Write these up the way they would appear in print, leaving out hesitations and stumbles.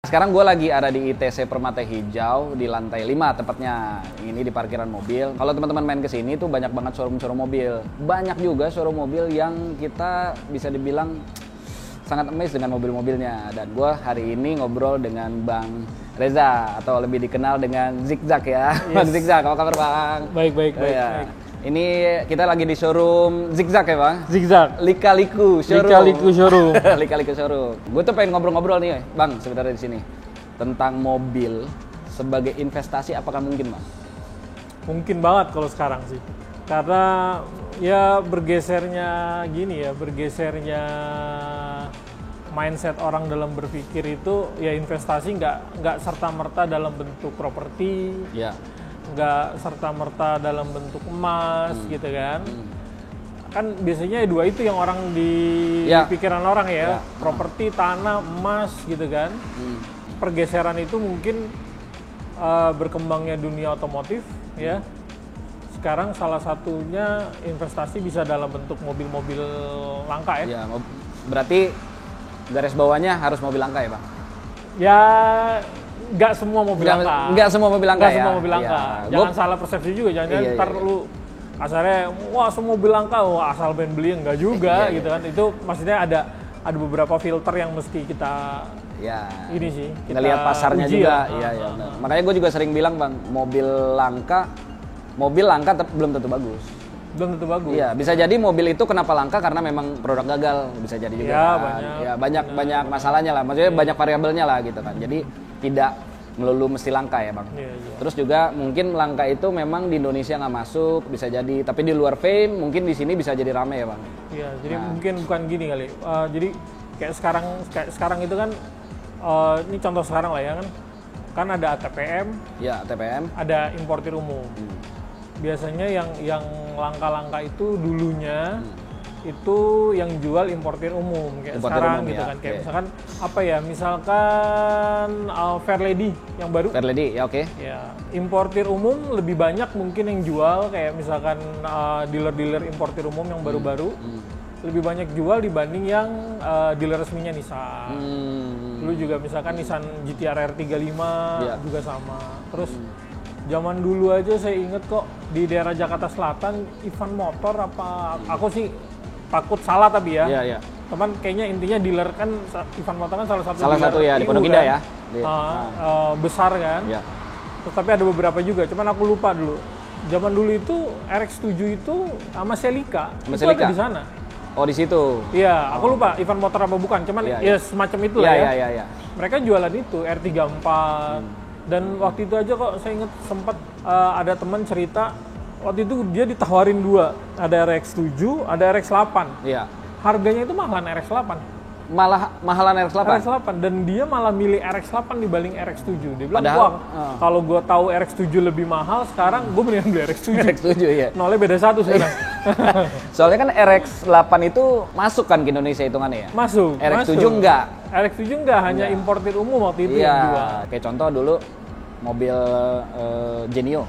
Sekarang gue lagi ada di ITC Permata Hijau di lantai 5 tepatnya. Ini di parkiran mobil. Kalau teman-teman main ke sini tuh banyak banget showroom-showroom mobil. Banyak juga showroom mobil yang kita bisa dibilang sangat amazed dengan mobil-mobilnya. Dan gue hari ini ngobrol dengan Bang Reza atau lebih dikenal dengan Zigzag ya. Yes. Bang Zigzag, apa kabar Bang? Baik. Ini kita lagi di showroom Zigzag ya Bang? Zigzag. Lika-liku showroom. Lika-liku showroom. Lika-liku showroom. Gue tuh pengen ngobrol-ngobrol nih Bang sebenarnya di sini tentang mobil sebagai investasi, apakah mungkin Bang? Mungkin banget kalau sekarang sih. Karena ya bergesernya mindset orang dalam berpikir itu ya investasi nggak serta-merta dalam bentuk properti. Ya. Nggak serta-merta dalam bentuk emas gitu kan. Kan biasanya dua itu yang orang di pikiran orang ya. Properti, tanah, emas gitu kan. Pergeseran itu mungkin berkembangnya dunia otomotif ya. Sekarang salah satunya investasi bisa dalam bentuk mobil-mobil langka ya. Ya, berarti garis bawahnya harus mobil langka ya Bang? Ya nggak semua mobil langka. Nggak semua mobil langka ya? Semua mobil langka. Ya. Jangan salah persepsi juga, jangan ntar lu kasarnya, wah semua mobil langka, wah asal pengen beli, enggak juga gitu kan. Itu maksudnya ada beberapa filter yang mesti kita ini sih. Kita lihat pasarnya juga. Iya. Makanya gue juga sering bilang Bang, mobil langka belum tentu bagus. Belum tentu bagus. Iya, bisa jadi mobil itu kenapa langka karena memang produk gagal, bisa jadi juga. Ya, banyak masalahnya lah. Maksudnya banyak variabelnya lah gitu kan. Jadi tidak melulu mesti langka ya Bang. Iya. Terus juga mungkin langka itu memang di Indonesia nggak masuk, bisa jadi. Tapi di luar fame mungkin di sini bisa jadi rame ya Bang. Iya, jadi mungkin bukan gini kali. Jadi kayak sekarang itu kan, ini contoh sekarang lah ya kan. Kan ada ATPM. Ya, ATPM. Ada importir umum. Biasanya yang langka-langka itu dulunya itu yang jual importir umum kayak importir sekarang umum, gitu kan. Kayak misalkan apa ya? Misalkan Fairlady yang baru. Fairlady, ya oke. Ya, importir umum lebih banyak mungkin yang jual kayak misalkan dealer-dealer importir umum yang baru-baru. Lebih banyak jual dibanding yang dealer resminya Nissan. Dulu juga misalkan Nissan GT-R 35 juga sama. Terus zaman dulu aja saya inget kok di daerah Jakarta Selatan Ivan Motor aku sih takut salah tapi ya. Iya. Teman kayaknya intinya dealer kan Ivan Motor kan salah satu ya di Pondok Indah ya. Besar kan. Iya. Terus tapi ada beberapa juga, cuman aku lupa dulu. Zaman dulu itu RX7 itu sama Celica itu ada di sana. Oh di situ. Iya, aku lupa Ivan Motor apa bukan, cuman ya semacam itu lah ya. Iya. Mereka jualan itu R34. Dan waktu itu aja kok saya inget sempat ada teman cerita waktu itu dia ditawarin dua, ada RX7, ada RX8. Iya. Harganya itu mahalan RX8. Mahalan RX8. RX8 dan dia malah milih RX8 dibanding RX7. Dia bilang, "Wah, kalau gue tahu RX7 lebih mahal, sekarang gue mendingan beli RX7." RX7 ya. Nolnya beda satu sekarang. Soalnya kan RX8 itu masuk kan ke Indonesia hitungannya ya? Masuk. RX7 enggak. RX7 enggak, hanya importir umum waktu itu yang jual. Kayak contoh dulu mobil Genio.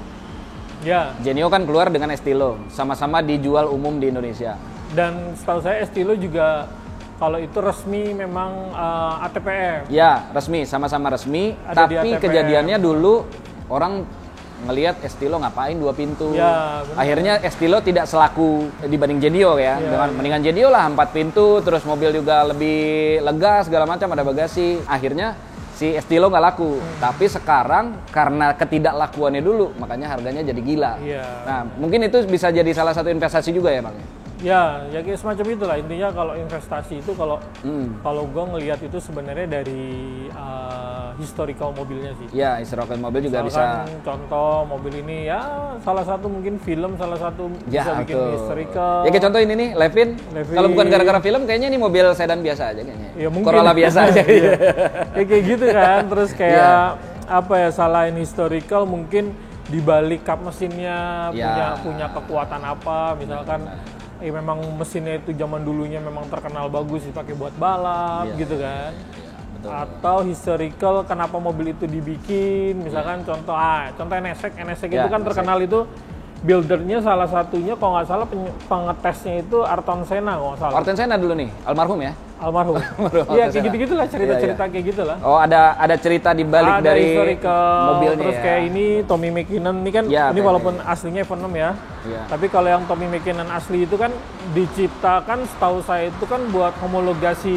Ya. Genio kan keluar dengan Estilo, sama-sama dijual umum di Indonesia. Dan setahu saya Estilo juga kalau itu resmi memang ATPM. Ya, resmi, sama-sama resmi. Ada tapi kejadiannya dulu orang ngelihat Estilo ngapain 2 pintu. Ya, akhirnya Estilo tidak selaku dibanding Genio ya. Dengan mendingan Genio lah 4 pintu, terus mobil juga lebih lega segala macam, ada bagasi. Akhirnya si Estilo nggak laku, tapi sekarang karena ketidaklakuannya dulu, makanya harganya jadi gila. Nah, mungkin itu bisa jadi salah satu investasi juga ya Bang? Ya kayak semacam itulah intinya. Kalau investasi itu kalau gue ngelihat itu sebenarnya dari historical mobilnya sih. Ya, historical mobil juga bisa. Contoh mobil ini ya salah satu mungkin film, salah satu bisa bikin historical. Ya kayak contoh ini nih, Levin. Kalau bukan gara-gara film, kayaknya ini mobil sedan biasa aja kayaknya. Ya, mungkin. Corolla biasa aja. Kayak gitu kan. Terus kayak apa ya, selain historical mungkin di balik kap mesinnya punya kekuatan apa, misalkan memang mesinnya itu zaman dulunya memang terkenal bagus dipakai buat balap gitu kan. Betul. Atau historical kenapa mobil itu dibikin, misalkan contoh NSX itu kan terkenal itu buildernya salah satunya kalau nggak salah pengetesnya itu Ayrton Senna kalau nggak salah. Ayrton Senna dulu nih, almarhum ya? Almarhum. Iya, kayak gitu-gitulah cerita-cerita kayak gitulah. Oh, ada cerita di balik dari mobilnya terus kayak ini Tommy McKinnon ini kan ini walaupun aslinya F6 ya. Tapi kalau yang Tommy McKinnon asli itu kan diciptakan setahu saya itu kan buat homologasi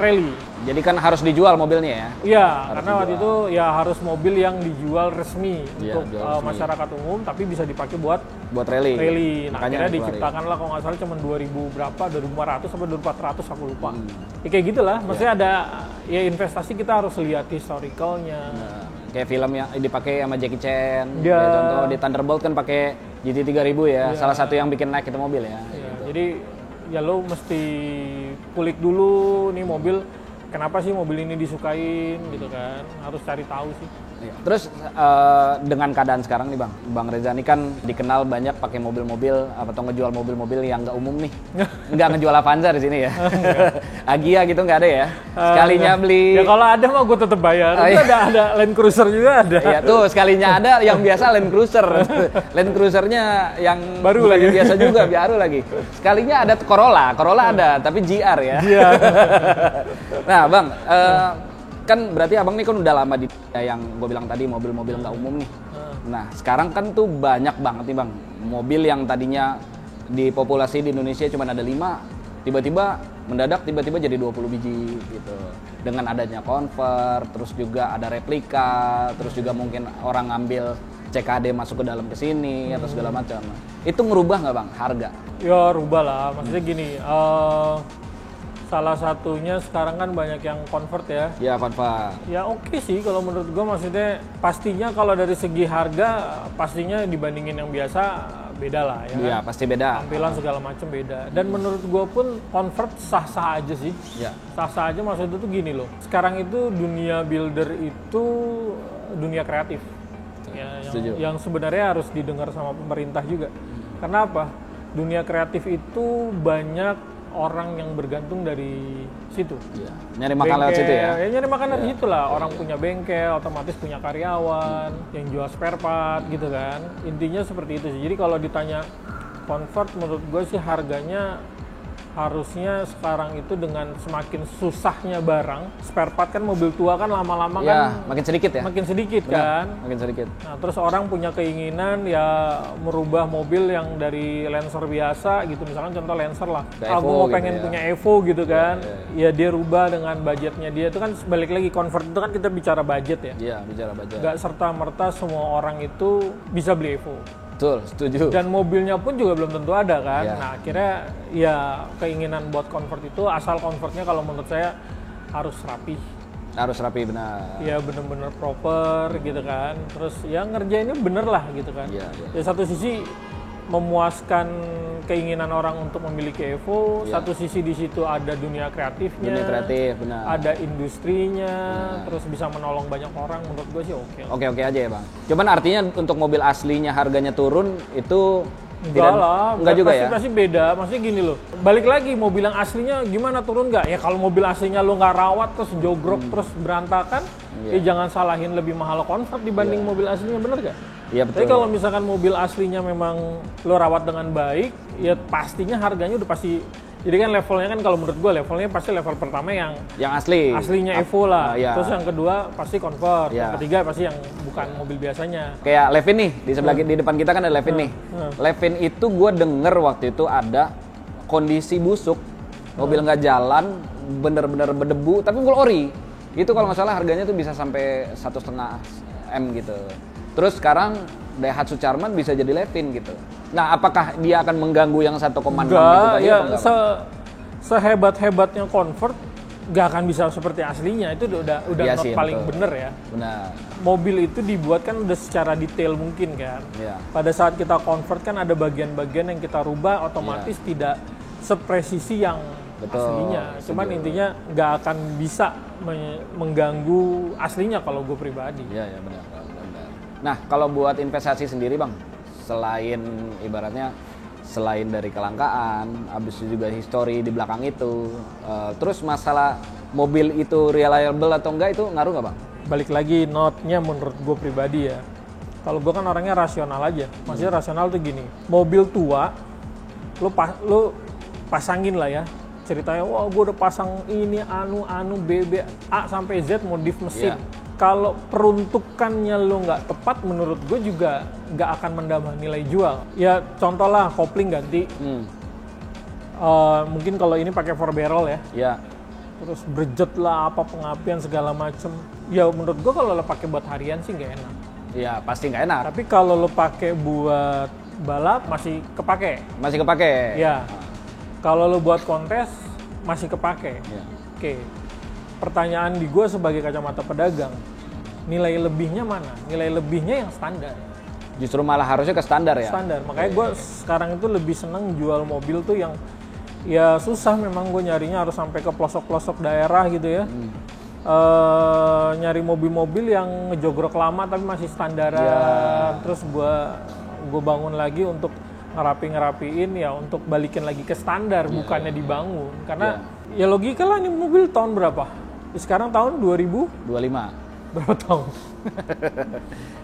rally. Jadi kan harus dijual mobilnya ya? Iya, karena waktu itu ya harus mobil yang dijual resmi untuk masyarakat umum, tapi bisa dipakai buat rally. Nah, akhirnya diciptakan lah kalau nggak salah cuma 2000 berapa, 2500 sampai 2400 aku lupa. Ya, kayak gitulah, maksudnya ada ya investasi kita harus lihat historicalnya. Nah, kayak film yang dipakai sama Jackie Chan, kayak contoh di Thunderbolt kan pakai GT3000 ya, salah satu yang bikin naik itu mobil ya. Gitu. Jadi ya lo mesti kulik dulu nih mobil. Kenapa sih mobil ini disukain gitu kan, harus cari tahu sih. Terus dengan keadaan sekarang nih Bang Reza ini kan dikenal banyak pakai mobil-mobil atau ngejual mobil-mobil yang nggak umum nih. Nggak ngejual Avanza di sini ya. Agia gitu nggak ada ya. Sekalinya beli. Ya kalau ada mah gue tetap bayar. Ada Land Cruiser juga ada. Iya tuh sekalinya ada yang biasa Land Cruiser. Land Cruisernya yang baru lagi biasa juga baru lagi. Sekalinya ada Corolla ada tapi GR ya. Nah Bang. Kan berarti abang nih kan udah lama di yang gue bilang tadi mobil-mobil nggak umum nih. Nah sekarang kan tuh banyak banget nih Bang mobil yang tadinya di populasi di Indonesia cuma ada 5, tiba-tiba mendadak jadi 20 biji gitu. Dengan adanya convert, terus juga ada replika, terus juga mungkin orang ngambil CKD masuk ke dalam kesini atau segala macam. Itu ngerubah nggak Bang harga? Ya rubah lah, maksudnya gini. Salah satunya sekarang kan banyak yang convert ya. Ya convert. Ya oke sih kalau menurut gue, maksudnya pastinya kalau dari segi harga pastinya dibandingin yang biasa beda lah ya. Iya kan? Pasti beda. Tampilan segala macam beda. Dan menurut gue pun convert sah-sah aja sih. Ya. Sah-sah aja, maksudnya tuh gini loh. Sekarang itu dunia builder itu dunia kreatif. Ya, yang sebenarnya harus didengar sama pemerintah juga. Karena apa? Dunia kreatif itu banyak orang yang bergantung dari situ. Ya. Nyari makan lewat situ ya? Ya nyari makan dari situ lah. Orang punya bengkel, otomatis punya karyawan, yang jual spare part gitu kan. Intinya seperti itu sih. Jadi kalau ditanya convert, menurut gue sih harganya harusnya sekarang itu dengan semakin susahnya barang, spare part kan mobil tua kan lama-lama ya, kan makin sedikit ya? Makin sedikit. Benar, kan? Makin sedikit. Nah terus orang punya keinginan ya merubah mobil yang dari Lancer biasa gitu, misalkan contoh Lancer lah. Aku mau gitu pengen punya Evo gitu kan. Ya dia rubah dengan budgetnya dia, itu kan balik lagi convert itu kan kita bicara budget ya. Iya, bicara budget. Gak serta-merta semua orang itu bisa beli Evo. Betul, setuju. Dan mobilnya pun juga belum tentu ada kan. Nah akhirnya ya keinginan buat convert itu, asal convertnya kalau menurut saya harus rapi. Harus rapi, benar. Ya bener-bener proper gitu kan. Terus ya ngerjainnya bener lah gitu kan. Ya satu sisi memuaskan keinginan orang untuk memiliki Evo, satu sisi di situ ada dunia kreatifnya, dunia kreatif, benar. Ada industrinya, terus bisa menolong banyak orang. Menurut gue sih oke. Oke aja ya Bang. Cuman artinya untuk mobil aslinya harganya turun itu enggak juga ya? Pasti beda. Maksudnya gini loh, balik lagi mobil yang aslinya gimana turun nggak? Ya kalau mobil aslinya lo nggak rawat terus jogrok terus berantakan, ya jangan salahin lebih mahal convert dibanding mobil aslinya, bener gak? Iya betul. Tapi kalau misalkan mobil aslinya memang lo rawat dengan baik, ya pastinya harganya udah pasti. Jadi kan levelnya kan kalau menurut gue levelnya pasti level pertama yang aslinya Evo lah. Terus yang kedua pasti convert. Yang ketiga pasti yang bukan mobil biasanya. Kayak Levin nih di sebelah di depan kita kan ada Levin nih. Levin itu gue denger waktu itu ada kondisi busuk, mobil nggak jalan, bener-bener berdebu, tapi mobil ori. Itu kalau nggak salah harganya tuh bisa sampai 1,5 M gitu. Terus sekarang Daihatsu Charman bisa jadi Levin gitu. Nah, apakah dia akan mengganggu yang 1,6 gitu tadi? Ya, sehebat-hebatnya convert nggak akan bisa seperti aslinya. Itu udah paling bener ya. Benar. Mobil itu dibuat kan udah secara detail mungkin kan. Ya. Pada saat kita convert kan ada bagian-bagian yang kita rubah, otomatis tidak sepresisi yang aslinya. Cuman intinya nggak akan bisa mengganggu aslinya kalau gue pribadi. Iya, benar. Nah, kalau buat investasi sendiri Bang, selain ibaratnya selain dari kelangkaan, habis itu juga histori di belakang itu, terus masalah mobil itu reliable atau enggak itu ngaruh nggak Bang? Balik lagi notnya menurut gue pribadi ya. Kalau gue kan orangnya rasional aja. Maksudnya rasional tuh gini, mobil tua, lu pasangin lah ya, ceritanya, wah gue udah pasang ini, BB, A sampai Z modif mesin. Kalau peruntukannya lo nggak tepat, menurut gue juga nggak akan menambah nilai jual. Ya contoh lah, kopling ganti. Mungkin kalau ini pakai 4 barrel ya. Terus berjet lah, apa pengapian segala macem. Ya menurut gue kalau lo pakai buat harian sih nggak enak. Iya pasti nggak enak. Tapi kalau lo pakai buat balap masih kepake. Masih kepake. Ya. Kalau lo buat kontes masih kepake. Oke. Pertanyaan di gue sebagai kacamata pedagang, nilai lebihnya mana? Nilai lebihnya yang standar. Justru malah harusnya ke standar ya? Standar, makanya gue sekarang itu lebih seneng jual mobil tuh yang ya susah memang gue nyarinya harus sampai ke pelosok-pelosok daerah gitu ya. Nyari mobil-mobil yang ngejogrok lama tapi masih standaran. Terus gue bangun lagi untuk ngerapiin ya untuk balikin lagi ke standar, bukannya dibangun. Karena ya logika lah, ini mobil tahun berapa? Sekarang tahun 2025. Berapa tahun?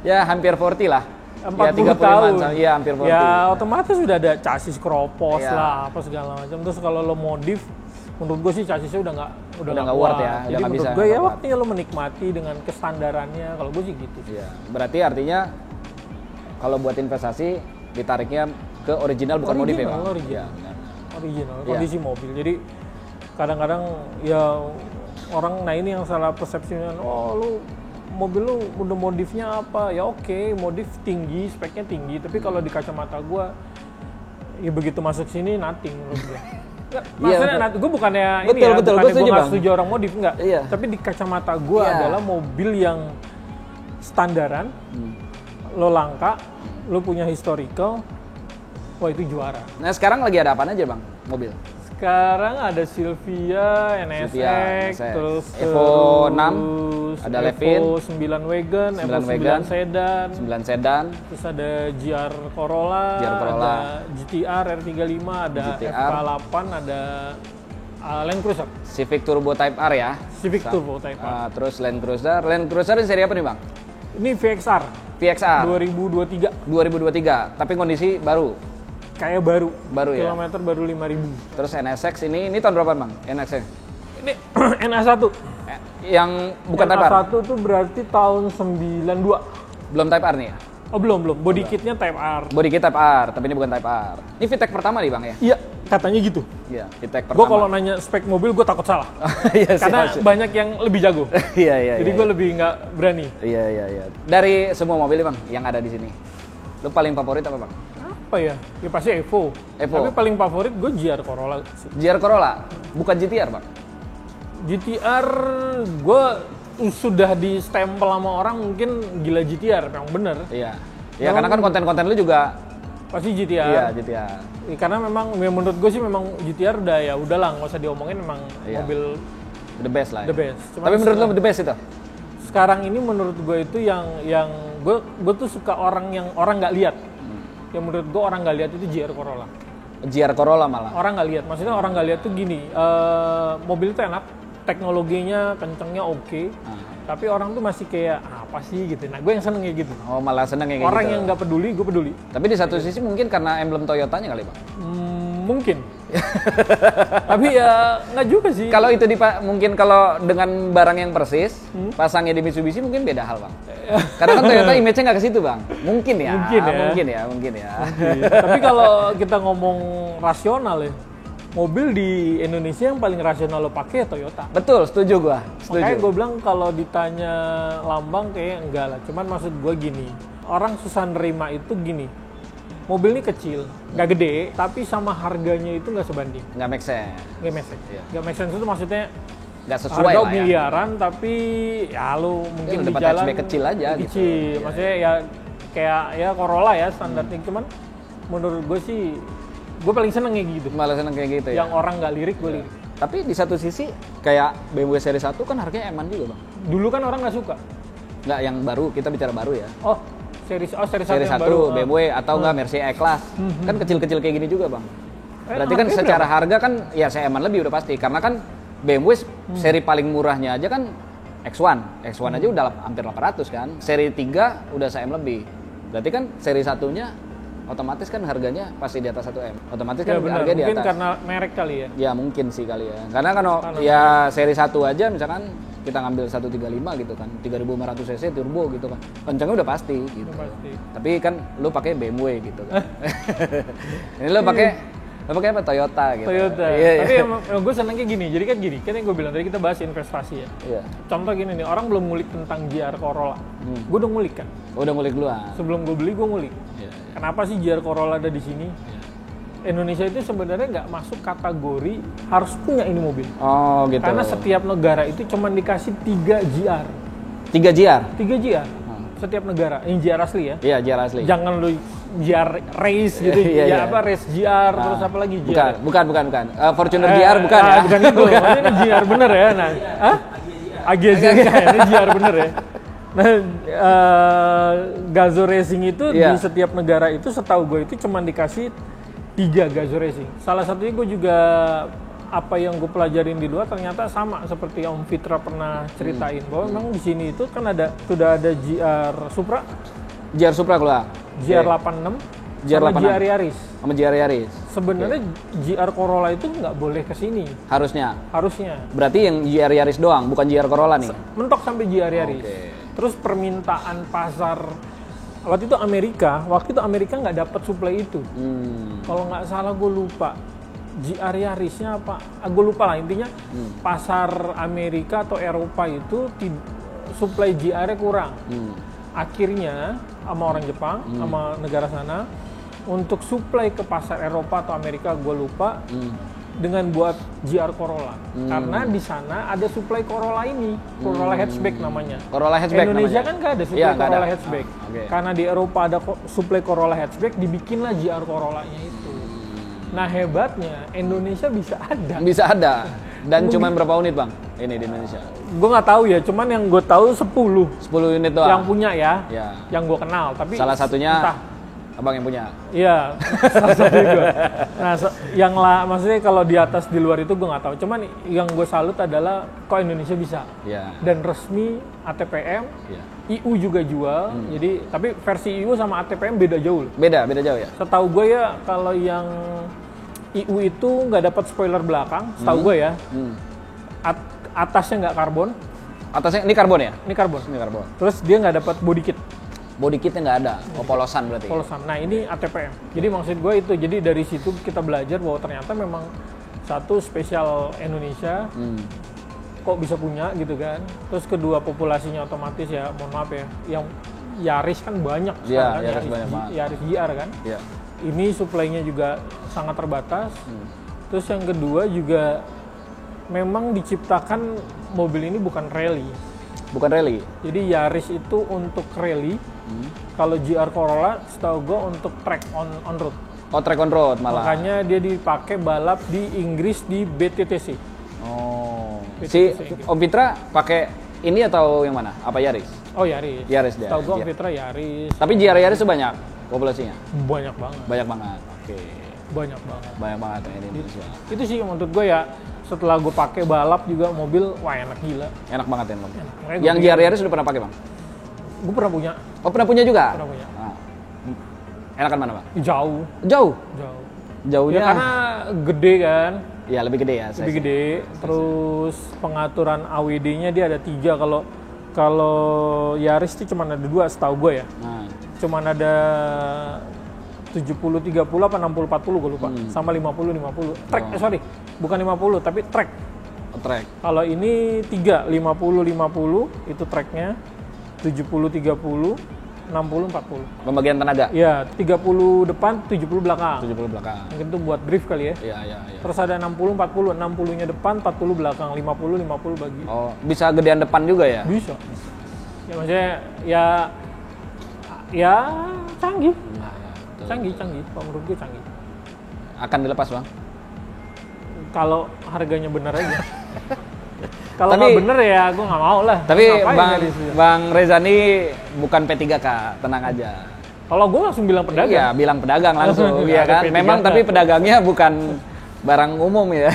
Ya hampir 40 lah. 40 tahun. Iya hampir 40. Ya otomatis sudah ada chassis kropos lah, apa segala macam. Terus kalau lo modif, menurut gue sih chassisnya udah nggak worth ya. Jadi menurut gue ya waktunya lo menikmati dengan kestandarannya. Kalau gue sih gitu. Iya. Berarti artinya kalau buat investasi ditariknya ke original bukan modif ya Bang? Original. Kondisi mobil. Jadi kadang-kadang ya orang, nah ini yang salah persepsinya, oh lu mobil lu udah modifnya apa? Ya oke, modif tinggi, speknya tinggi, tapi kalau di kacamata gue ya begitu masuk sini nothing menurut gue. Maksudnya gue bukannya gue nggak setuju orang modif, enggak. Tapi di kacamata gue adalah mobil yang standaran, lo langka, lo punya historical, wah itu juara. Nah sekarang lagi ada apaan aja Bang mobil? Sekarang ada Silvia, NSX, terus Evo 6, ada Levin, Evo 9 Wagon, Evo 9 Sedan, terus ada GR Corolla, ada GTR R35, ada FK8, ada Land Cruiser. Civic Turbo Type R ya? Civic Turbo Type R. Terus Land Cruiser ini seri apa nih Bang? Ini VXR 2023, tapi kondisi baru? Kayak baru ya? Kilometer baru 5.000. Terus NSX ini tahun berapa Bang? NSX? Ini NA1. Yang bukan Type R? NA1 tuh berarti tahun 92. Belum Type R nih ya? Oh belum. Body kitnya Type R. Body kit Type R, tapi ini bukan Type R. Ini VTEC pertama nih Bang ya? Iya, katanya gitu. Iya, VTEC pertama. Gue kalau nanya spek mobil gue takut salah. Karena banyak yang lebih jago. Iya. Jadi gue lebih nggak berani. Iya. Dari semua mobil Bang yang ada di sini, lu paling favorit apa Bang? Apa ya? Ya pasti Evo. Tapi paling favorit gue GR Corolla. GR Corolla? Bukan GTR Bang? GTR gue sudah di stempel sama orang mungkin gila GTR, memang bener. Iya. Ya karena kan konten-konten lu juga pasti GTR. Iya, GTR. Ya, karena memang ya menurut gue sih memang GTR udah ya udahlah, nggak usah diomongin, memang mobil the best lah. The best. Tapi menurut lu the best itu? Sekarang ini menurut gue itu yang gue tuh suka orang yang orang nggak lihat. Yang menurut gue orang nggak lihat itu GR Corolla. GR Corolla malah? Orang nggak lihat, maksudnya orang nggak lihat tuh gini, mobil itu enak, teknologinya kencengnya oke, tapi orang tuh masih kayak apa sih gitu. Nah gue yang seneng kayak gitu. Oh malah seneng kayak gitu. Orang yang nggak peduli, gue peduli. Tapi di satu sisi mungkin karena emblem Toyotanya kali Bang? Mungkin. Tapi ya nggak juga sih. Kalau itu mungkin kalau dengan barang yang persis, pasangnya di Mitsubishi mungkin beda hal Bang. Karena kan Toyota image-nya nggak ke situ Bang. Mungkin ya. Tapi kalau kita ngomong rasional ya, mobil di Indonesia yang paling rasional lo pakai ya Toyota. Betul, setuju gua. Makanya gue bilang kalau ditanya lambang kayak enggak lah. Cuman maksud gue gini, orang susah nerima itu gini. Mobil ini kecil, nggak gede, tapi sama harganya itu nggak sebanding. Nggak make sense. Nggak make sense itu maksudnya nggak sesuai harga lah miliaran, tapi ya lo mungkin di jalan kecil aja gitu. Maksudnya ya kayak ya Corolla ya standarnya. Cuman menurut gue sih, gue paling seneng kayak gitu. Malah seneng kayak gitu ya. Yang orang nggak lirik, gue lirik. Tapi di satu sisi kayak BMW seri 1 kan harganya eman juga Bang. Dulu kan orang nggak suka. Nggak, yang baru, kita bicara baru ya. Seri 1 yang baru, BMW atau enggak Mercy E-Class. Kan kecil-kecil kayak gini juga Bang. Berarti kan secara harga kan ya saya eman lebih udah pasti. Karena kan BMW seri paling murahnya aja kan X1 aja udah hampir 800 kan. Seri 3 udah CM lebih. Berarti kan seri satunya otomatis kan harganya pasti di atas 1M. Otomatis Ya kan benar, harga di mungkin atas. karena merek kali ya. Ya mungkin sih kali ya. Karena kan ya seri 1 aja misalkan kita ngambil 135 gitu kan, 3500 cc turbo gitu kan. Kencangnya udah pasti gitu. Udah pasti. Tapi kan lu pakai BMW gitu kan. Ini lu pakai apa Toyota gitu. Toyota. Iya, Tapi iya. emang gue senangnya gini. Jadi kan gini, kan yang gue bilang tadi kita bahas investasi ya. Iya. Contoh gini nih, orang belum ngulik tentang GR Corolla. Gue udah ngulik kan. Udah ngulik duluan. Sebelum gue beli, gue ngulik. Iya. Kenapa sih GR Corolla ada di sini? Indonesia itu sebenarnya nggak masuk kategori harus punya ini mobil. Oh gitu. Karena setiap negara itu cuma dikasih 3 GR. 3 GR. 3 GR. Setiap negara. Ini GR asli ya. Iya, GR asli. Jangan lu GR race gitu. Iya, ya iya. apa race GR terus apa lagi GR. Bukan. Fortuner GR bukan ya? Bukan itu. Maksudnya ini GR bener ya. Nah, AGZ ini GR bener ya. Nah, Gazoo Racing itu di setiap negara itu setahu gue itu cuma dikasih 3 Gazoo Racing. Salah satunya gue juga apa yang gue pelajarin di luar ternyata sama seperti Om Fitra pernah ceritain bahwa memang di sini itu kan sudah ada GR Supra, GR Supra keluar. GR86, GR86. sama GR Yaris. Sama GR Yaris. Sebenarnya GR Corolla itu nggak boleh ke sini. Harusnya. Berarti yang GR Yaris doang, bukan GR Corolla nih. Mentok sampai GR Yaris. Terus permintaan pasar waktu itu Amerika nggak dapat suplai itu. Kalau nggak salah gue lupa GR Yarisnya apa, gue lupa lah intinya. Pasar Amerika atau Eropa itu suplai GR-nya kurang. Akhirnya sama orang Jepang, sama negara sana untuk suplai ke pasar Eropa atau Amerika gue lupa. Dengan buat GR Corolla, karena di sana ada suplai Corolla ini, Corolla hatchback namanya. Corolla hatchback Indonesia namanya. kan nggak ada suplai Corolla hatchback. Okay. Karena di Eropa ada suplai Corolla hatchback, dibikinlah GR Corolla-nya itu. Nah hebatnya Indonesia bisa ada. Bisa ada. Dan cuma berapa unit bang? Ini di Indonesia? Gue nggak tahu ya, cuman yang gue tahu 10 unit doang. yang punya ya, ya. yang gue kenal. Tapi salah satunya entah. Abang yang punya? Iya, salah satu gue. Nah, maksudnya kalau di atas di luar itu gue nggak tahu. Cuman yang gue salut adalah kok Indonesia bisa. Yeah. Dan resmi ATPM, IU juga jual. Jadi, tapi versi IU sama ATPM beda jauh. Beda jauh ya. Setahu gue ya kalau yang IU itu nggak dapat spoiler belakang, setahu gue ya. Atasnya nggak karbon. Atasnya ini karbon ya? Ini karbon. Ini karbon. Terus dia nggak dapat body kit. Body kitnya nggak ada, polosan berarti. Polosan. Nah ini ATPM. Jadi maksud gue itu, jadi dari situ kita belajar bahwa ternyata memang satu spesial Indonesia kok bisa punya gitu kan. Terus kedua populasinya otomatis ya, mohon maaf ya, yang Yaris kan banyak sekarang, Yaris banyak banget. Yaris GR kan. Yeah. Ini suplainya juga sangat terbatas. Terus yang kedua juga memang diciptakan mobil ini bukan rally. Bukan rally. Jadi Yaris itu untuk rally. Kalau GR Corolla setahu gue untuk track on road. Oh, track on road malah. Makanya dia dipakai balap di Inggris di BTTC. Oh. BTTC Si Inggris. Om Fitra pakai ini atau yang mana? Apa Yaris? Oh Yaris. Yaris dia. Setahu gue Om Fitra Yaris. Tapi GR Yaris itu banyak populasinya? Banyak banget. Banyak banget. Oke. Banyak banget. Banyak banget yang di Indonesia. Itu sih menurut gue ya. Setelah gue pakai balap juga mobil, wah enak gila. Enak banget ya bang. Makanya Yang GR Yaris udah pernah pakai bang? Gue pernah punya. Oh pernah punya juga? Pernah punya. Nah. Enakan mana bang? Jauh. Jauh? Jauh. Jauhnya? Ya karena gede kan. Ya lebih gede ya. Lebih gede. Terus pengaturan AWD-nya dia ada 3. Kalau Yaris itu cuma ada 2 setahu gue ya. Nah. Cuman ada 70-30 apa 60-40 gue lupa. Sama 50-50. Track, bukan 50 tapi track. Oh, track. Kalau ini 3, 50-50 itu tracknya. 70-30, 60-40. Pembagian tenaga? Ya, 30 depan, 70 belakang. 70 belakang. Mungkin itu buat drift kali ya. Iya. Terus ada 60-40, 60-nya depan, 40 belakang, 50-50 bagi. Oh, bisa gedean depan juga ya? Bisa. Ya maksudnya ya canggih. Canggih. Kalau menurut gue canggih. Akan dilepas bang? Kalau harganya benar aja. Kalau nggak bener ya gue nggak mau lah. Tapi Ngapain Bang Reza ini bukan P3K, tenang aja. Kalau gue langsung bilang pedagang. Iya, bilang pedagang langsung, iya kan. P3K. Memang tapi pedagangnya bukan barang umum ya.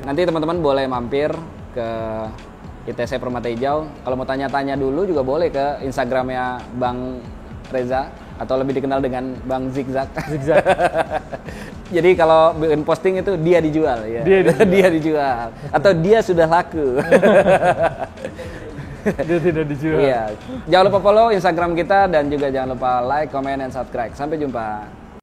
Nanti teman-teman boleh mampir ke ITC Permata Hijau. Kalau mau tanya-tanya dulu juga boleh ke Instagramnya Bang Reza. atau lebih dikenal dengan Bang Zigzag. Zigzag. Jadi kalau bikin posting itu dia dijual ya. Dia dijual atau dia sudah laku. Dia tidak dijual. Iya. Jangan lupa follow Instagram kita dan juga jangan lupa like, comment, dan subscribe. Sampai jumpa.